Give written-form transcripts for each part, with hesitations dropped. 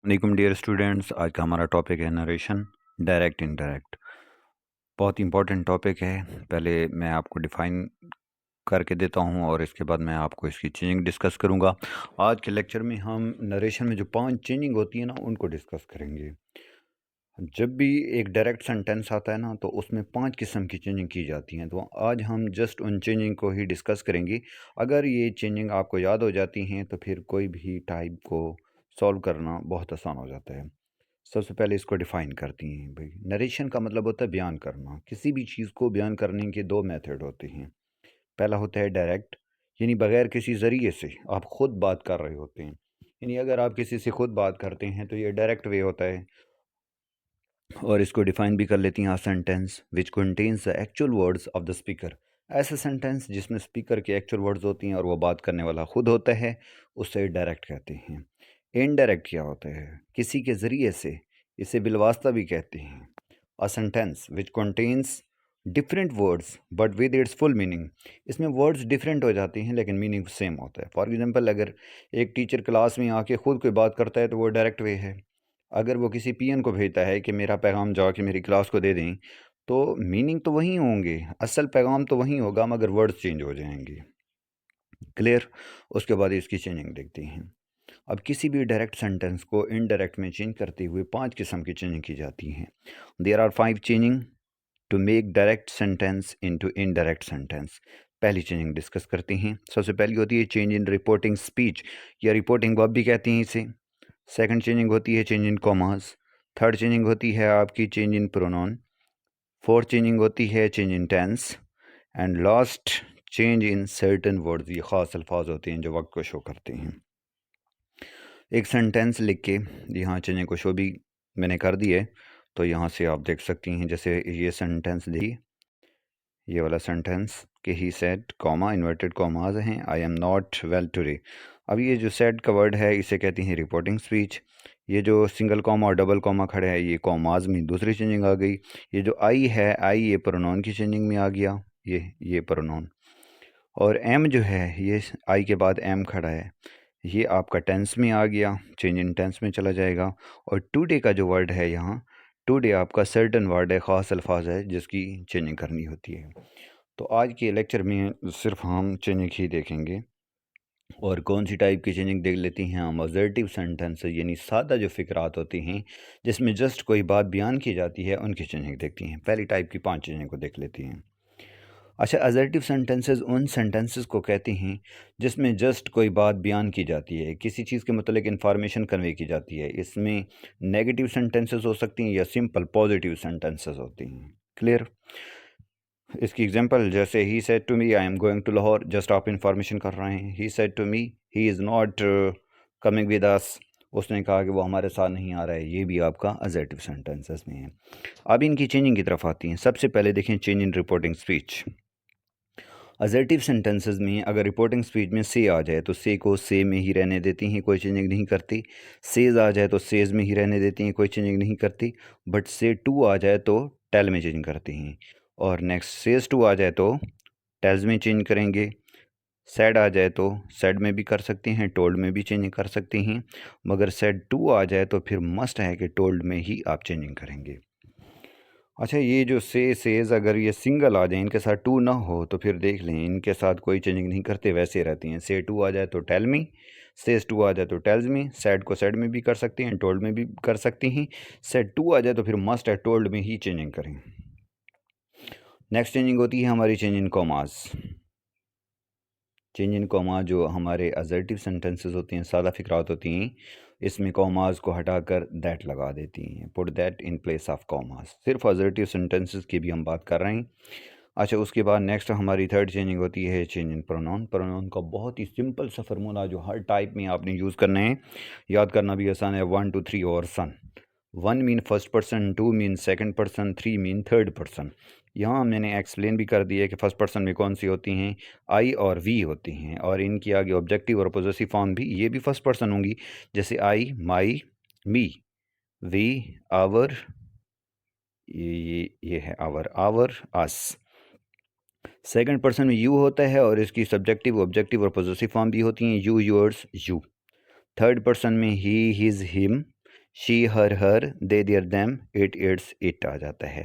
वालेकुम dear students. आज का हमारा टॉपिक है नरेशन, डायरेक्ट इनडायरेक्ट। बहुत इंपॉर्टेंट टॉपिक है। पहले मैं आपको डिफ़ाइन करके देता हूं और इसके बाद मैं आपको इसकी चेंजिंग डिस्कस करूंगा। आज के लेक्चर में हम नरेशन में जो 5 चेंजिंग होती है ना उनको डिस्कस करेंगे। जब भी एक डायरेक्ट सेंटेंस आता है ना तो उसमें 5 किस्म की चेंजिंग की जाती हैं। तो आज हम जस्ट उन चेंजिंग को ही डिस्कस करेंगे। अगर ये चेंजिंग आपको याद हो जाती हैं तो फिर कोई भी टाइप को सॉल्व करना बहुत आसान हो जाता है। सबसे पहले इसको डिफाइन करती हैं भाई। नरेशन का मतलब होता है बयान करना। किसी भी चीज़ को बयान करने के दो मेथड होते हैं। पहला होता है डायरेक्ट, यानी बगैर किसी ज़रिए से आप खुद बात कर रहे होते हैं। यानी अगर आप किसी से खुद बात करते हैं तो ये डायरेक्ट वे होता है। और इसको डिफाइन भी कर लेती हैं, sentence which contains the actual words of the speaker. ऐसा सेंटेंस जिसमें स्पीकर के एक्चुअल वर्ड्स होती हैं और वो बात करने वाला खुद होता है, उसे डायरेक्ट कहते हैं। इनडायरेक्ट क्या होता है? किसी के ज़रिए से, इसे बिलवास्ता भी कहते हैं। A sentence which contains different words but with its full meaning. इसमें वर्ड्स डिफरेंट हो जाते हैं लेकिन मीनिंग सेम होता है। फॉर एग्जांपल, अगर एक टीचर क्लास में आके खुद कोई बात करता है तो वो डायरेक्ट वे है। अगर वो किसी पीएन को भेजता है कि मेरा पैगाम जाके मेरी क्लास को दे दें, तो मीनिंग तो वही होंगे, असल पैगाम तो वही होगा, मगर वर्ड्स चेंज हो जाएंगे। क्लियर? उसके बाद इसकी चेंजिंग देखते हैं। अब किसी भी डायरेक्ट सेंटेंस को इनडायरेक्ट में चेंज करते हुए 5 किस्म की चेंजिंग की जाती हैं। There are 5 changing to make direct sentence into indirect sentence. पहली चेंजिंग डिस्कस करते हैं। सबसे पहली होती है चेंज इन रिपोर्टिंग स्पीच, या रिपोर्टिंग वर्ब भी कहते हैं इसे। सेकंड चेंजिंग होती है change in commas. Third changing होती है आपकी change in pronoun. Fourth changing होती है change in tense. And last change in certain words. ये ख़ास अल्फाज होते हैं जो वक्त को शो करते हैं। एक सेंटेंस लिख के यहाँ चेंजिंग को शो भी मैंने कर दी है, तो यहाँ से आप देख सकती हैं। जैसे ये सेंटेंस देखिए, ये वाला सेंटेंस कि he said comma inverted commas हैं, I am not well today. अब ये जो सेड का वर्ड है इसे कहती हैं रिपोर्टिंग स्पीच। ये जो सिंगल कॉमा और डबल कॉमा खड़े हैं ये कॉमाज में दूसरी चेंजिंग आ गई। ये जो आई है, आई ये प्रोनाउन की चेंजिंग में आ गया। ये प्रोनाउन। और एम जो है, ये आई के बाद एम खड़ा है, ये आपका टेंस में आ गया, चेंज इन टेंस में चला जाएगा। और टुडे का जो वर्ड है यहाँ, टुडे आपका सर्टन वर्ड है, ख़ास अल्फाज है जिसकी चेंजिंग करनी होती है। तो आज के लेक्चर में सिर्फ हम चेंजिंग ही देखेंगे। और कौन सी टाइप की चेंजिंग देख लेती हैं हम? असर्टिव सेंटेंस, यानी सादा जो फ़िक्रात होती हैं जिसमें जस्ट कोई बात बयान की जाती है, उनकी चेंजिंग देखती हैं। पहली टाइप की 5 चेंजिंग को देख लेती हैं। अच्छा, असर्टिव सेंटेंसेस उन सेंटेंसेस को कहते हैं जिसमें जस्ट कोई बात बयान की जाती है, किसी चीज़ के मतलब इन्फॉर्मेशन कन्वे की जाती है। इसमें नेगेटिव सेंटेंसेस हो सकती हैं या सिंपल पॉजिटिव सेंटेंसेस होती हैं। क्लियर? इसकी एग्जांपल जैसे he said to me I am going to Lahore, just आप इंफॉर्मेशन कर रहे हैं। He said to me he is not coming with us, उसने कहा कि वो हमारे साथ नहीं आ रहा है। ये भी आपका असर्टिव सेंटेंसेस में है। अब इनकी चेंजिंग की तरफ आती हैं। सबसे पहले देखें change in reporting speech. Assertive sentences में अगर रिपोर्टिंग स्पीच में से आ जाए तो से को से में ही रहने देती हैं, कोई चेंजिंग नहीं करती। सेज आ जाए तो सेज में ही रहने देती हैं, कोई चेंजिंग नहीं करती। बट से टू आ जाए तो टेल में चेंज करती हैं। और नेक्स्ट सेज टू आ जाए तो टेल्स में चेंज करेंगे। सेड आ जाए तो सेड में भी कर सकती हैं, टोल्ड में भी चेंजिंग कर सकती हैं। मगर सेड टू आ जाए तो फिर मस्ट है कि टोल्ड में ही आप चेंजिंग करेंगे। अच्छा, ये जो सेज अगर ये सिंगल आ जाए, इनके साथ टू ना हो, तो फिर देख लें इनके साथ कोई चेंजिंग नहीं करते, वैसे रहती हैं। से टू आ जाए तो टेल मी, सेज टू आ जाए तो टेल्स मी। सेड को सेड में भी कर सकती हैं, टोल्ड में भी कर सकती हैं। सेड टू आ जाए तो फिर मस्ट है टोल्ड में ही चेंजिंग करें। नेक्स्ट चेंजिंग होती है हमारी change in commas. Change in comma जो हमारे असर्टिव सेंटेंसेस होती हैं, सादा फिक्रात होती हैं, इसमें कॉमास को हटाकर दैट लगा देती हैं। Put that in place of commas. सिर्फ असर्टिव सेंटेंसेस की भी हम बात कर रहे हैं। अच्छा, उसके बाद नेक्स्ट हमारी थर्ड चेंजिंग होती है चेंज इन प्रोनाउन। प्रोनाउन का बहुत ही सिंपल सा फार्मूला जो हर टाइप में आपने यूज़ करना है, याद करना भी आसान है। 1 2 3 और सन। 1 mean first person, 2 mean second person, 3 mean third person. यहाँ मैंने एक्सप्लेन भी कर दिया है कि फर्स्ट पर्सन में कौन सी होती हैं, आई और वी होती हैं। और इनकी आगे ऑब्जेक्टिव और पोजेसिव फॉर्म भी ये भी फर्स्ट पर्सन होंगी, जैसे आई, माई, मी, वी, आवर, ये है our, our, us. Second person में यू होता है और इसकी सब्जेक्टिव, ऑब्जेक्टिव और पोजेसिव फॉर्म भी होती हैं, you, yours, you. Third person में he, his, him, she her they their them it its it आ जाता है।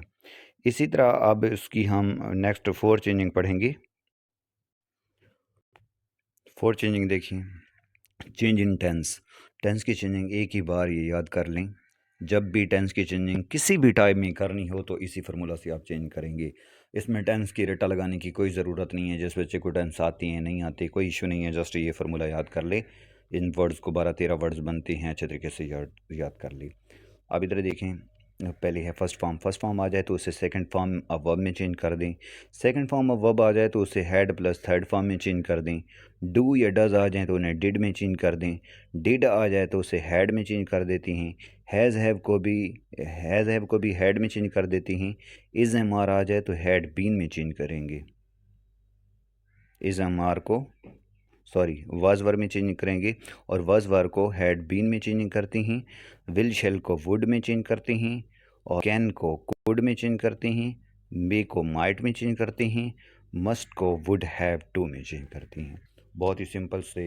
इसी तरह अब इसकी हम नेक्स्ट 4 चेंजिंग पढ़ेंगे। 4 चेंजिंग देखिए। Change in tense. टेंस की चेंजिंग एक ही बार ये याद कर लें, जब भी टेंस की चेंजिंग किसी भी टाइम में करनी हो तो इसी फार्मूला से आप चेंज करेंगे। इसमें टेंस की रटा लगाने की कोई ज़रूरत नहीं है। जिस बच्चे को टेंस आती हैं नहीं आती कोई इशू नहीं है, जस्ट ये फार्मूला याद कर ले। इन वर्ड्स को 12-13 वर्ड्स बनते हैं, अच्छे तरीके से याद कर ले। अब इधर देखें, पहले है फर्स्ट फॉर्म आ जाए तो उसे सेकंड फॉर्म ऑफ वर्ब में चेंज कर दें। सेकंड फॉर्म ऑफ वर्ब आ जाए तो उसे हैड प्लस थर्ड फॉर्म में चेंज कर दें। डू या डज आ जाए तो उन्हें डिड में चेंज कर दें। डिड आ जाए तो उसे हैड में चेंज कर देती हैं। हैज़ हैव को भी हैड में चेंज कर देती हैं। इज़ एम आर आ जाए तो हैड बीन में चेंज करेंगे। इज़ एम आर को वाज वर में चेंज करेंगे और वाज वर को हैड बीन में चेंज करती हैं। विल शेल को वुड में चेंज करती हैं और कैन को कुड में चेंज करती हैं। मे को माइट में चेंज करती हैं। मस्ट को वुड हैव टू में चेंज करती हैं। बहुत ही सिंपल से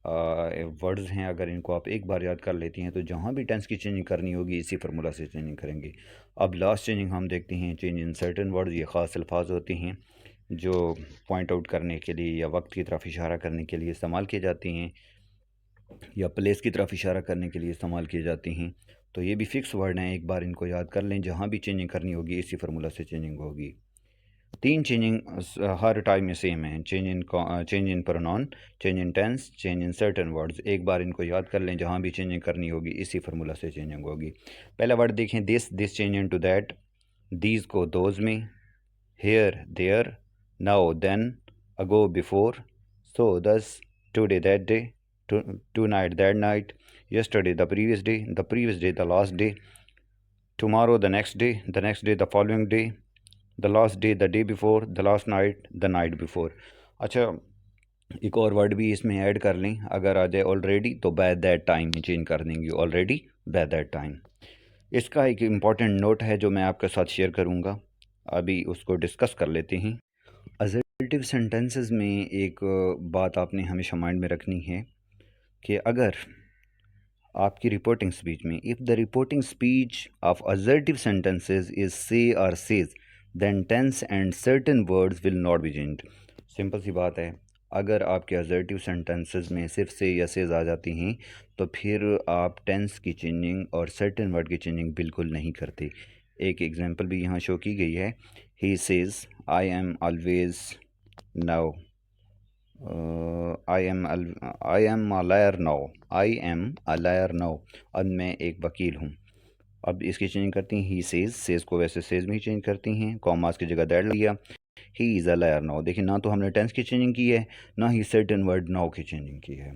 वर्ड्स हैं, अगर इनको आप एक बार याद कर लेती हैं तो जहाँ भी टेंस की चेंजिंग करनी होगी इसी फार्मूला से चेंजिंग करेंगे। अब लास्ट चेंजिंग हम देखते हैं, चेंज इन सर्टेन वर्ड्स। ये ख़ास अल्फाज होते हैं जो पॉइंट आउट करने के लिए या वक्त की तरफ इशारा करने के लिए इस्तेमाल किए जाती हैं या प्लेस की तरफ इशारा करने के लिए इस्तेमाल किए जाती हैं। तो ये भी फ़िक्स वर्ड हैं, एक बार इनको याद कर लें। जहाँ भी चेंजिंग करनी होगी इसी फार्मूला से चेंजिंग होगी। 3 चेंजिंग हर टाइम में सेम है। Change in pronoun, change in tense, change in certain words. एक बार इनको याद कर लें, जहाँ भी चेंजिंग करनी होगी इसी फार्मूला से चेंजिंग होगी। पहला वर्ड देखें, this change into that. These को दोज में, here there, now then, ago before, so thus, today that day, tonight that night, yesterday the previous day the last day, tomorrow the next day the following day, the last day the day before, the last night the night before। अच्छा, एक और word भी इसमें add कर लें, अगर आ जाए already तो बाय दैट टाइम में चेंज कर देंगे, ऑलरेडी बाय दैट टाइम। इसका एक इम्पॉर्टेंट नोट है जो मैं आपके साथ शेयर करूँगा, अभी उसको डिस्कस कर लेते हैं। असर्टिव सेंटेंसेस में एक बात आपने हमेशा माइंड में रखनी है कि अगर आपकी रिपोर्टिंग स्पीच में if the reporting speech of assertive sentences is say और says then tense and certain words will not be changed. Simple सी बात है, अगर आपके असर्टिव सेंटेंसेस में सिर्फ से या सेज आ जाती हैं तो फिर आप टेंस की चेंजिंग और सर्टेन वर्ड की चेंजिंग बिल्कुल नहीं करते। एक एग्जांपल भी यहाँ शो की गई है, he says I am always now, I am a liar now, अब मैं एक वकील हूँ। अब इसकी चेंज करती हैं, ही सेज को वैसे सेज में ही चेंज करती हैं, कॉमास की जगह दैट लिया, he is a liar now. देखिए, ना तो हमने टेंस की चेंजिंग की है, ना ही सर्टेन वर्ड नाउ की चेंजिंग की है।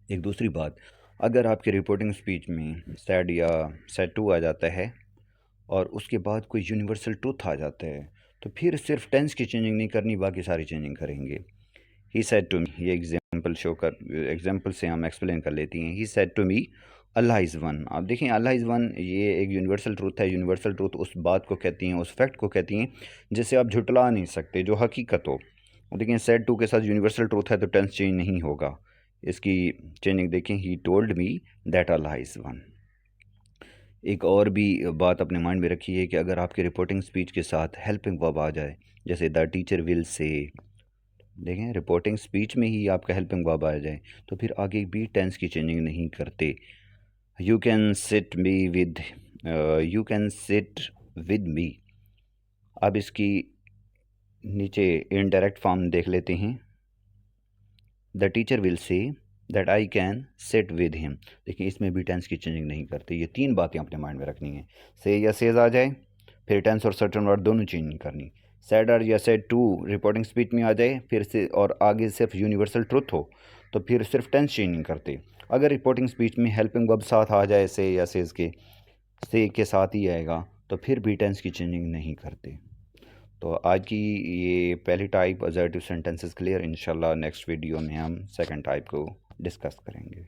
एक दूसरी बात, अगर आपकी रिपोर्टिंग स्पीच में सैड या सैड टू आ जाता है और उसके बाद कोई यूनिवर्सल ट्रूथ आ जाता है तो फिर सिर्फ टेंस की चेंजिंग नहीं करनी, बाकी सारी चेंजिंग करेंगे। ही सेड टू मी, ये एग्जाम्पल से हम एक्सप्लेन कर लेती हैं। He said to me Allah is one. आप देखें, अल्लाह इज़ वन ये एक यूनिवर्सल ट्रूथ है। यूनिवर्सल ट्रूथ उस बात को कहती हैं, उस फैक्ट को कहती हैं जिसे आप झुटला नहीं सकते, जो हकीकत हो। लेकिन सेड टू के साथ यूनिवर्सल ट्रूथ है तो टेंस चेंज नहीं होगा। इसकी चेंजिंग देखें, he told me that Allah is one. एक और भी बात अपने माइंड में रखिए कि अगर आपके रिपोर्टिंग स्पीच के साथ हेल्पिंग वर्ब आ जाए, जैसे द टीचर विल से, देखें रिपोर्टिंग स्पीच में ही आपका हेल्पिंग वर्ब आ जाए तो फिर आगे भी टेंस की चेंजिंग नहीं करते। You can sit with me. अब इसकी नीचे इनडायरेक्ट फॉर्म देख लेते हैं, the teacher will say that I can sit with him. देखिए, इसमें भी टेंस की चेंजिंग नहीं करते। ये 3 बातें अपने माइंड में रखनी है। से या सेज आ जाए, फिर टेंस और सर्टेन वर्ड दोनों चेंज नहीं करनी। सैड और या सेड टू रिपोर्टिंग स्पीच में आ जाए फिर से और आगे सिर्फ यूनिवर्सल ट्रुथ हो तो फिर सिर्फ टेंस चेंज नहीं करते। अगर रिपोर्टिंग स्पीच में हेल्पिंग वर्ब साथ आ जाए से या सेज के, से के साथ ही आएगा तो फिर भी टेंस की चेंजिंग नहीं करते। तो आज की ये पहली टाइप असर्टिव सेंटेंसेस क्लियर। इंशाल्लाह नेक्स्ट वीडियो में हम सेकंड टाइप को डिस्कस करेंगे।